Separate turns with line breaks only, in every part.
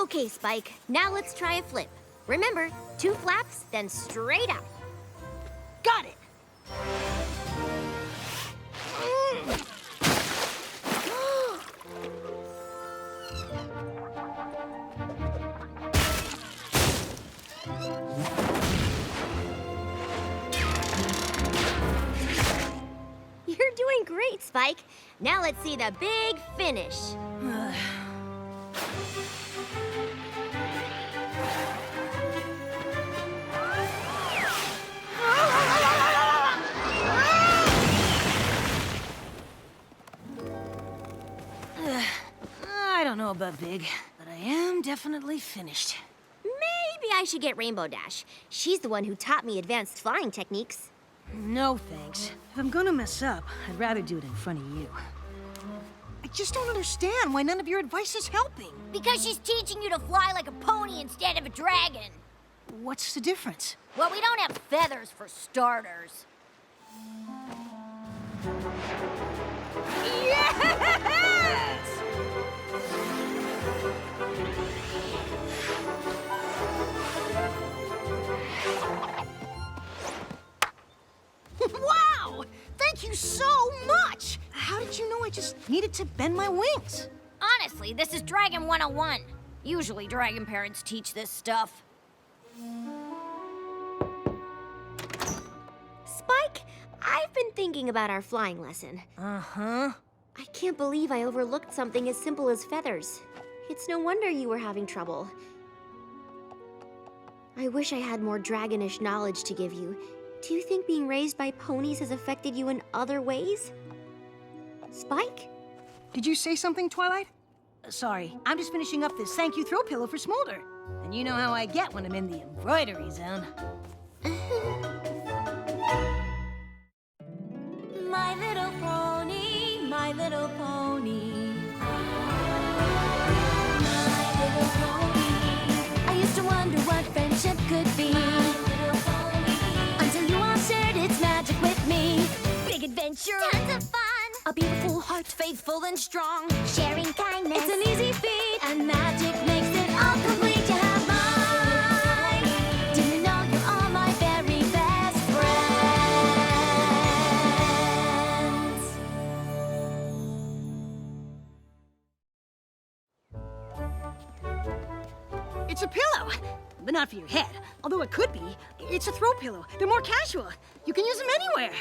Okay, Spike, now let's try a flip. Remember, 2 flaps, then straight up.
Got it!
You're doing great, Spike. Now let's see the big finish.
I don't know about big, but I am definitely finished.
Maybe I should get Rainbow Dash. She's the one who taught me advanced flying techniques.
No, thanks. If I'm gonna mess up, I'd rather do it in front of you. I just don't understand why none of your advice is helping.
Because she's teaching you to fly like a pony instead of a dragon.
What's the difference?
Well, we don't have feathers for starters.
Yes! Wow! Thank you so much! How did you know I just needed to bend my wings?
Honestly, this is Dragon 101. Usually dragon parents teach this stuff.
Spike, I've been thinking about our flying lesson.
Uh-huh.
I can't believe I overlooked something as simple as feathers. It's no wonder you were having trouble. I wish I had more dragonish knowledge to give you. Do you think being raised by ponies has affected you in other ways? Spike?
Did you say something, Twilight? Sorry, I'm just finishing up this thank you throw pillow for Smolder. And you know how I get when I'm in the embroidery zone.
My little pony, my little pony. My little pony. I used to wonder what friendship could be. My little pony. Until you all shared its magic with me. Big adventure. Tons of fun. A beautiful heart, faithful and strong. Sharing kindness. It's an easy feat. And magic makes it all complete. You have mine. Do you know you're all my very best friends.
It's a pillow, but not for your head. Although it could be. It's a throw pillow. They're more casual. You can use them anywhere.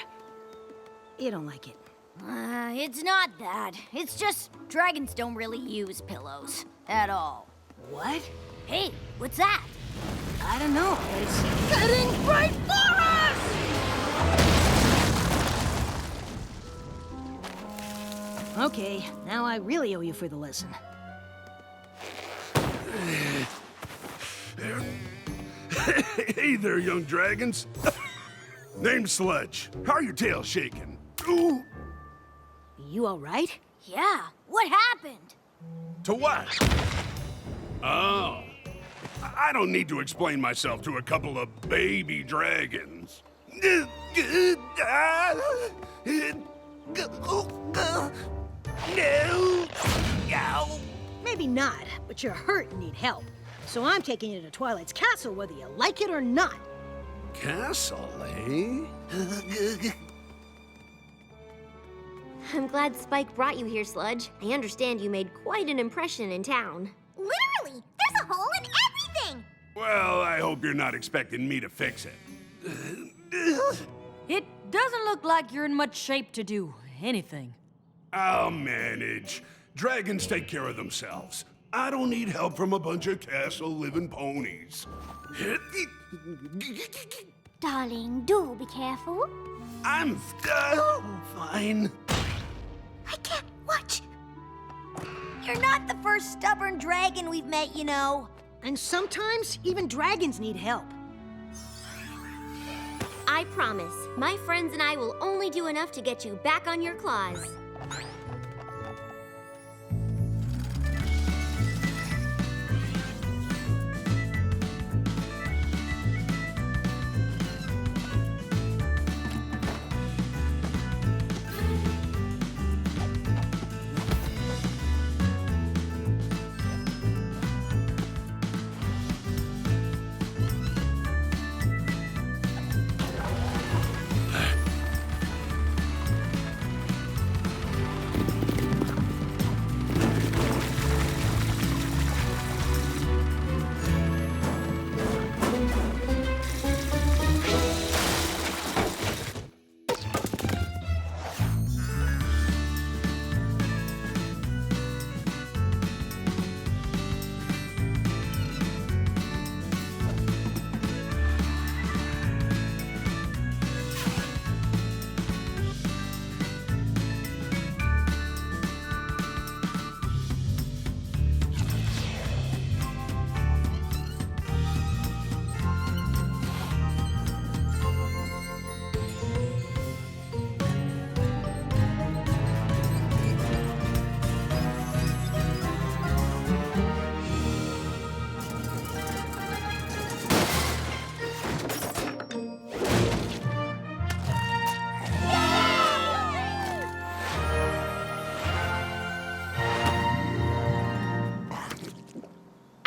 You don't like it.
It's not that. It's just dragons don't really use pillows at all.
What?
Hey, what's that?
I don't know. It's heading right for us! Okay, now I really owe you for the lesson.
Hey there, young dragons. Name's Sludge. How are your tails shaking? Ooh.
You all right?
Yeah, what happened?
To what? Oh. I don't need to explain myself to a couple of baby dragons.
Maybe not, but you're hurt and need help. So I'm taking you to Twilight's castle whether you like it or not.
Castle, eh?
I'm glad Spike brought you here, Sludge. I understand you made quite an impression in town.
Literally, there's a hole in everything!
Well, I hope you're not expecting me to fix it.
It doesn't look like you're in much shape to do anything.
I'll manage. Dragons take care of themselves. I don't need help from a bunch of castle-living ponies.
Darling, do be careful.
I'm fine.
I can't watch. You're not the first stubborn dragon we've met, you know.
And sometimes even dragons need help.
I promise, my friends and I will only do enough to get you back on your claws.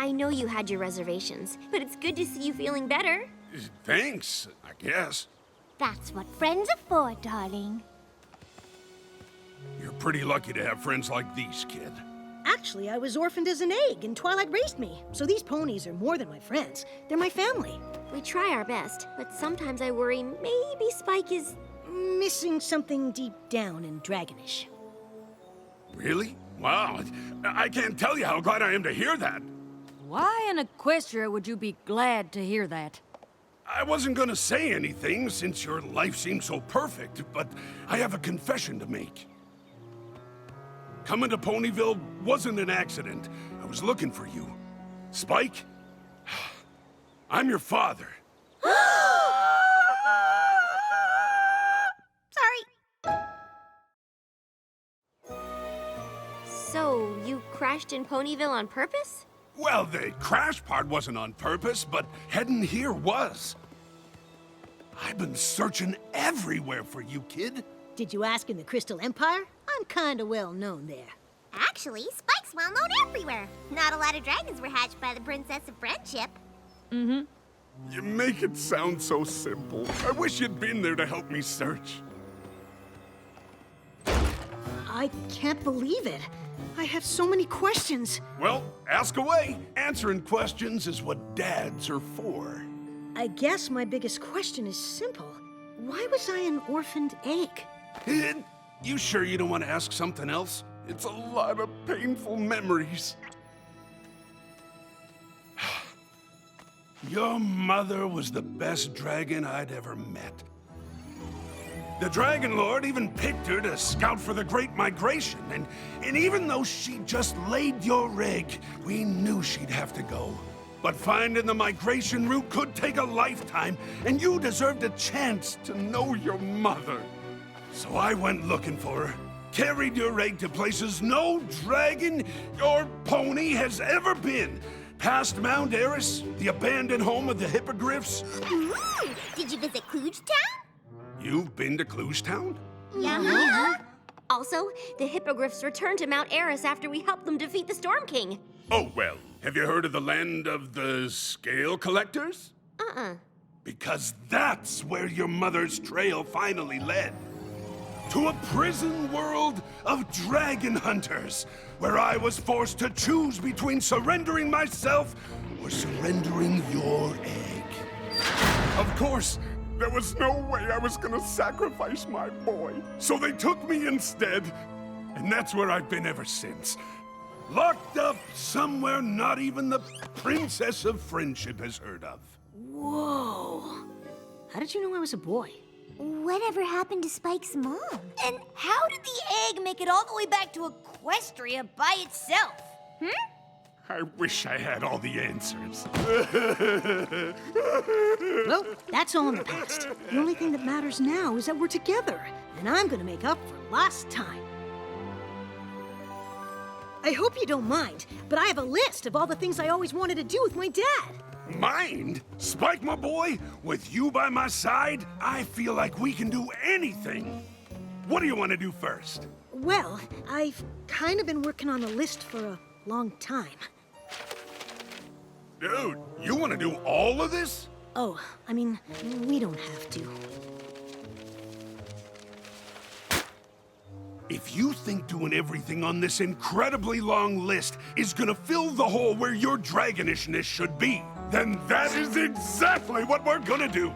I know you had your reservations, but it's good to see you feeling better.
Thanks, I guess.
That's what friends are for, darling.
You're pretty lucky to have friends like these, kid.
Actually, I was orphaned as an egg, and Twilight raised me. So these ponies are more than my friends. They're my family.
We try our best, but sometimes I worry maybe Spike is...
Missing something deep down and dragonish.
Really? Wow, I can't tell you how glad I am to hear that.
Why in Equestria would you be glad to hear that?
I wasn't gonna say anything since your life seems so perfect, but I have a confession to make. Coming to Ponyville wasn't an accident. I was looking for you. Spike, I'm your father.
Sorry.
So, you crashed in Ponyville on purpose?
Well, the crash part wasn't on purpose, but heading here was. I've been searching everywhere for you, kid.
Did you ask in the Crystal Empire? I'm kinda well known there.
Actually, Spike's well known everywhere. Not a lot of dragons were hatched by the Princess of Friendship.
You make it sound so simple. I wish you'd been there to help me search.
I can't believe it. I have so many questions.
Well, ask away. Answering questions is what dads are for.
I guess my biggest question is simple. Why was I an orphaned egg?
Kid, you sure you don't want to ask something else? It's a lot of painful memories. Your mother was the best dragon I'd ever met. The Dragon Lord even picked her to scout for the Great Migration, and even though she just laid your egg, we knew she'd have to go. But finding the migration route could take a lifetime, and you deserved a chance to know your mother. So I went looking for her, carried your egg to places no dragon or pony has ever been. Past Mount Eris, the abandoned home of the hippogriffs.
Ooh, did you visit Klugetown?
You've been to Klugetown?
Yeah.
Also, the hippogriffs returned to Mount Eris after we helped them defeat the Storm King.
Oh, well, have you heard of the land of the scale collectors?
Uh-uh.
Because that's where your mother's trail finally led. To a prison world of dragon hunters, where I was forced to choose between surrendering myself or surrendering your egg. Of course, there was no way I was gonna sacrifice my boy, so they took me instead, and that's where I've been ever since. Locked up somewhere not even the Princess of Friendship has heard of.
Whoa. How did you know I was a boy?
Whatever happened to Spike's mom? And how did the egg make it all the way back to Equestria by itself?
I wish I had all the answers.
Well, that's all in the past. The only thing that matters now is that we're together, and I'm gonna make up for lost time. I hope you don't mind, but I have a list of all the things I always wanted to do with my dad.
Mind? Spike, my boy, with you by my side, I feel like we can do anything. What do you want to do first?
Well, I've kind of been working on a list for a long time.
Dude, you want to do all of this?
Oh, I mean, we don't have to.
If you think doing everything on this incredibly long list is gonna fill the hole where your dragonishness should be, then that is exactly what we're gonna do.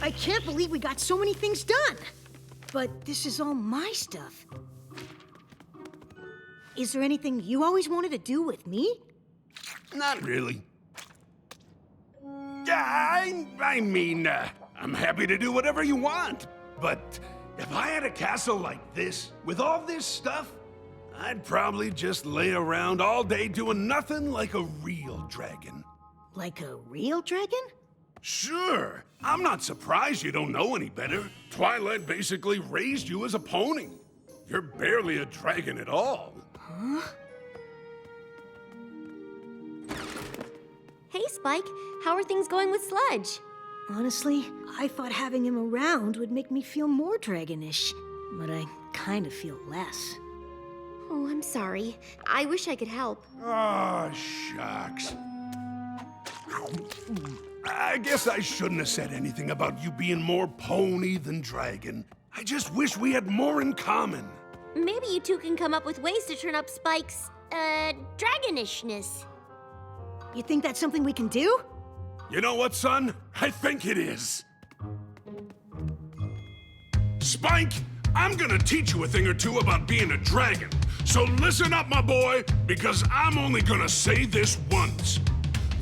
I can't believe we got so many things done. But this is all my stuff. Is there anything you always wanted to do with me?
Not really. Yeah, I'm happy to do whatever you want. But if I had a castle like this, with all this stuff, I'd probably just lay around all day doing nothing like a real dragon.
Like a real dragon?
Sure. I'm not surprised you don't know any better. Twilight basically raised you as a pony. You're barely a dragon at all.
Hey, Spike. How are things going with Sludge?
Honestly, I thought having him around would make me feel more dragonish, but I kind of feel less.
Oh, I'm sorry. I wish I could help.
Oh, shucks. I guess I shouldn't have said anything about you being more pony than dragon. I just wish we had more in common.
Maybe you two can come up with ways to turn up Spike's, dragonishness.
You think that's something we can do?
You know what, son? I think it is. Spike, I'm gonna teach you a thing or two about being a dragon. So listen up, my boy, because I'm only gonna say this once.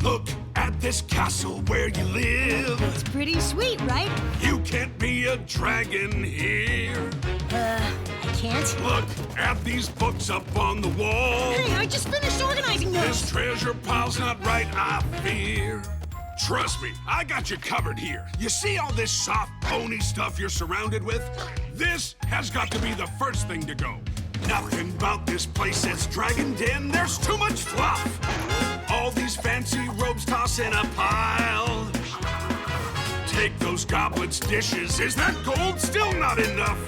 Look at this castle where you live.
It's pretty sweet, right?
You can't be a dragon here.
I can't.
Look at these books up on the wall.
Hey, I just finished organizing those!
This treasure pile's not right, I fear. Trust me, I got you covered here. You see all this soft pony stuff you're surrounded with? This has got to be the first thing to go. Nothing about this place says Dragon Den. There's too much fluff. All these fancy robes toss in a pile. Take those goblets' dishes. Is that gold still not enough?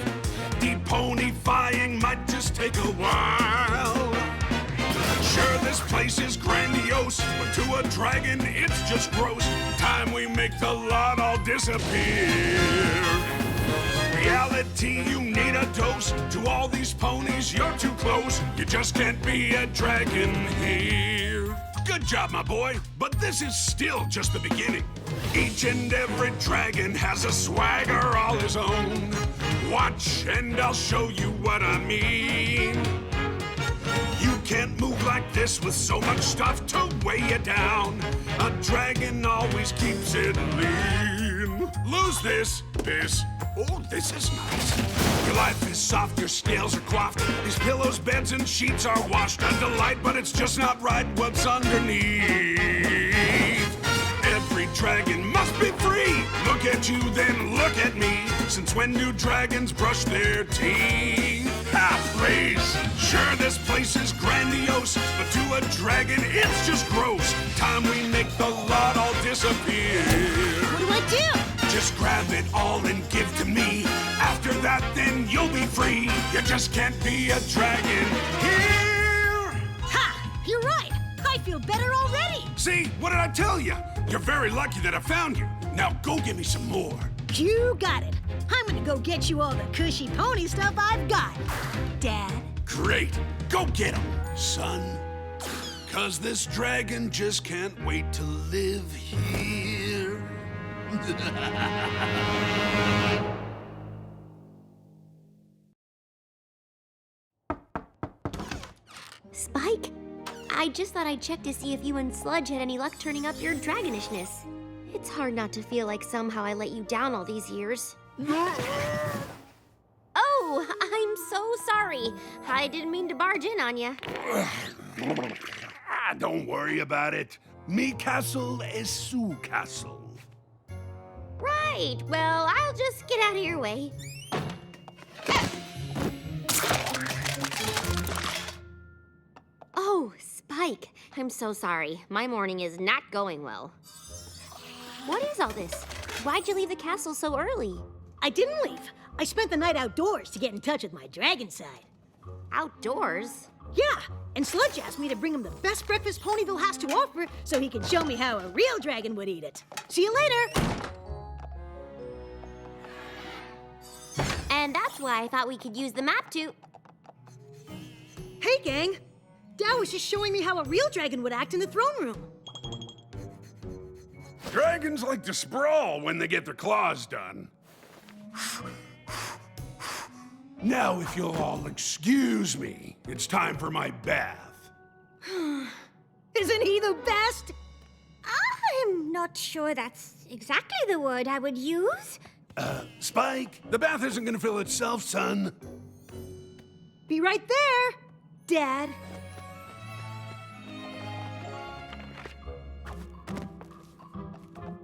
Deponifying might just take a while. Sure, this place is grandiose, but to a dragon, it's just gross. Time we make the lot all disappear. Reality, you need a dose. To all these ponies, you're too close. You just can't be a dragon here. Good job, my boy, but this is still just the beginning. Each and every dragon has a swagger all his own. Watch, and I'll show you what I mean. You can't move like this with so much stuff to weigh you down. A dragon always keeps it lean. Lose this. Oh, this is nice. Your life is soft, your scales are coiffed. These pillows, beds, and sheets are washed. A delight, but it's just not right what's underneath. Every dragon must be free. Look at you, then look at me. Since when do dragons brush their teeth? Please. Sure, this place is grandiose, but to a dragon, it's just gross. Time we make the lot all disappear.
What do I do?
Just grab it all and give to me. After that, then you'll be free. You just can't be a dragon here.
Ha! You're right. I feel better already.
See, what did I tell you? You're very lucky that I found you. Now go get me some more.
You got it. I'm gonna go get you all the cushy pony stuff I've got, Dad.
Great. Go get him, son. 'Cause this dragon just can't wait to live here.
Spike, I just thought I'd check to see if you and Sludge had any luck turning up your dragonishness. It's hard not to feel like somehow I let you down all these years. Oh, I'm so sorry. I didn't mean to barge in on you.
Don't worry about it. Me castle is su castle.
Right, well, I'll just get out of your way. Oh, Spike, I'm so sorry. My morning is not going well. What is all this? Why'd you leave the castle so early?
I didn't leave. I spent the night outdoors to get in touch with my dragon side.
Outdoors?
Yeah, and Sludge asked me to bring him the best breakfast Ponyville has to offer so he can show me how a real dragon would eat it. See you later!
And that's why I thought we could use the map to...
Hey, gang! Dad was just showing me how a real dragon would act in the throne room.
Dragons like to sprawl when they get their claws done. Now, if you'll all excuse me, it's time for my bath.
Isn't he the best?
I'm not sure that's exactly the word I would use.
Spike, the bath isn't gonna fill itself, son.
Be right there, Dad.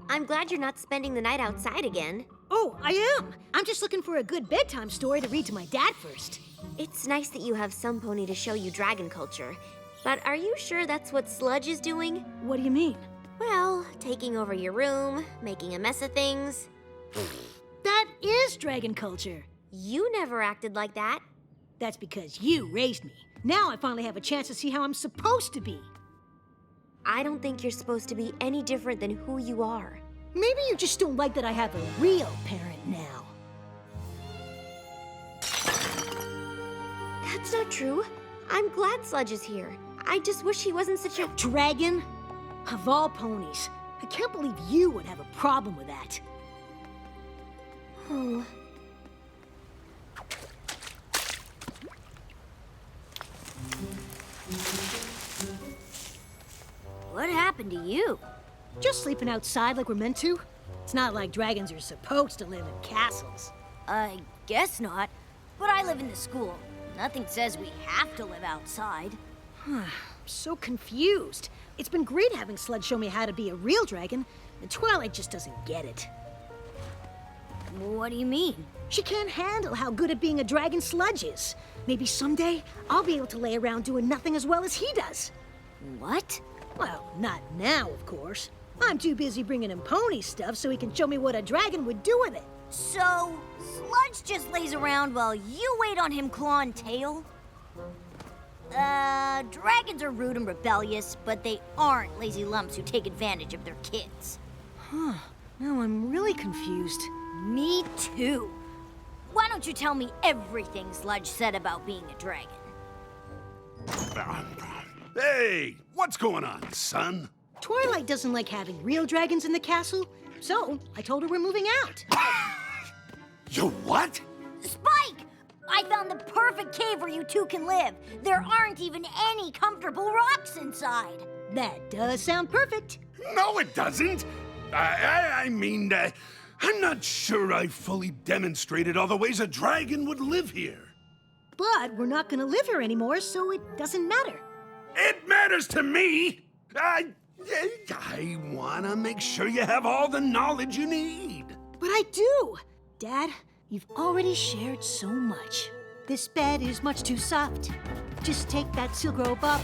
I'm glad you're not spending the night outside again.
Oh, I am. I'm just looking for a good bedtime story to read to my dad first.
It's nice that you have some pony to show you dragon culture. But are you sure that's what Sludge is doing?
What do you mean?
Well, taking over your room, making a mess of things.
That is dragon culture.
You never acted like that.
That's because you raised me. Now I finally have a chance to see how I'm supposed to be.
I don't think you're supposed to be any different than who you are.
Maybe you just don't like that I have a real parent now.
That's not true. I'm glad Sludge is here. I just wish he wasn't such a...
Dragon? Of all ponies, I can't believe you would have a problem with that.
Oh.
What happened to you?
Just sleeping outside like we're meant to. It's not like dragons are supposed to live in castles.
I guess not. But I live in the school. Nothing says we have to live outside.
I'm so confused. It's been great having Sludge show me how to be a real dragon, and Twilight just doesn't get it.
What do you mean?
She can't handle how good at being a dragon Sludge is. Maybe someday I'll be able to lay around doing nothing as well as he does.
What?
Well, not now, of course. I'm too busy bringing him pony stuff so he can show me what a dragon would do with it.
So, Sludge just lays around while you wait on him clawing tail? Dragons are rude and rebellious, but they aren't lazy lumps who take advantage of their kids.
Now I'm really confused.
Me too. Why don't you tell me everything Sludge said about being a dragon?
Hey, what's going on, son?
Twilight doesn't like having real dragons in the castle, so I told her we're moving out.
You what?
Spike! I found the perfect cave where you two can live. There aren't even any comfortable rocks inside.
That does sound perfect.
No, it doesn't. I mean, I'm not sure I fully demonstrated all the ways a dragon would live here.
But we're not gonna live here anymore, so it doesn't matter.
It matters to me. I wanna make sure you have all the knowledge you need.
But I do. Dad, you've already shared so much. This bed is much too soft. Just take that silk robe up.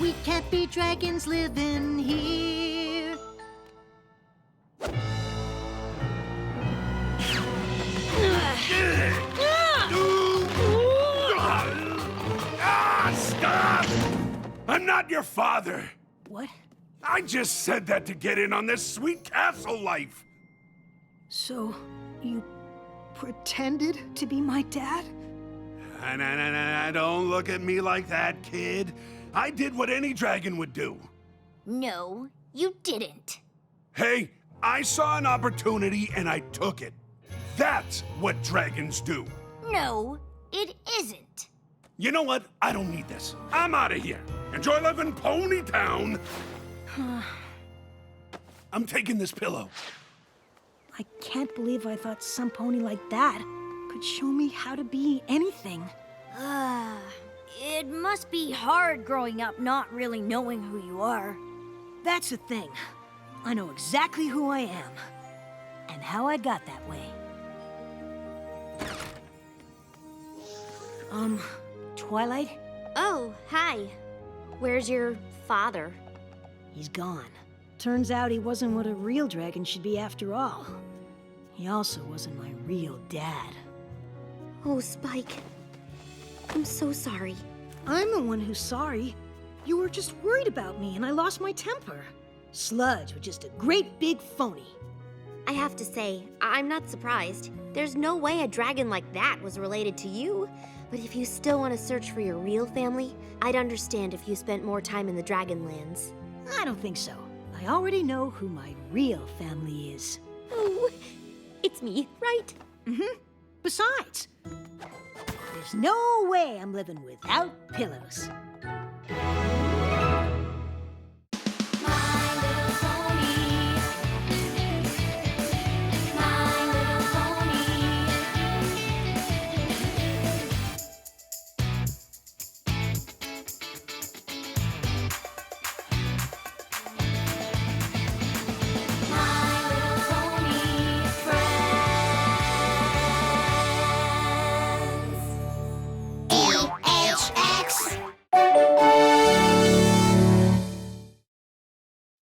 We can't be dragons living here.
Stop! I'm not your father.
What?
I just said that to get in on this sweet castle life.
So, you pretended to be my dad?
Don't look at me like that, kid. I did what any dragon would do.
No, you didn't.
Hey, I saw an opportunity and I took it. That's what dragons do.
No, it isn't.
You know what? I don't need this. I'm out of here. Enjoy living Pony Town. I'm taking this pillow.
I can't believe I thought some pony like that could show me how to be anything.
It must be hard growing up not really knowing who you are.
That's the thing. I know exactly who I am and how I got that way. Twilight?
Oh, hi. Where's your father?
He's gone. Turns out he wasn't what a real dragon should be after all. He also wasn't my real dad.
Oh, Spike. I'm so sorry.
I'm the one who's sorry. You were just worried about me and I lost my temper. Sludge was just a great big phony.
I have to say, I'm not surprised. There's no way a dragon like that was related to you. But if you still want to search for your real family, I'd understand if you spent more time in the Dragonlands.
I don't think so. I already know who my real family is.
Oh, it's me, right?
Besides, There's no way I'm living without pillows.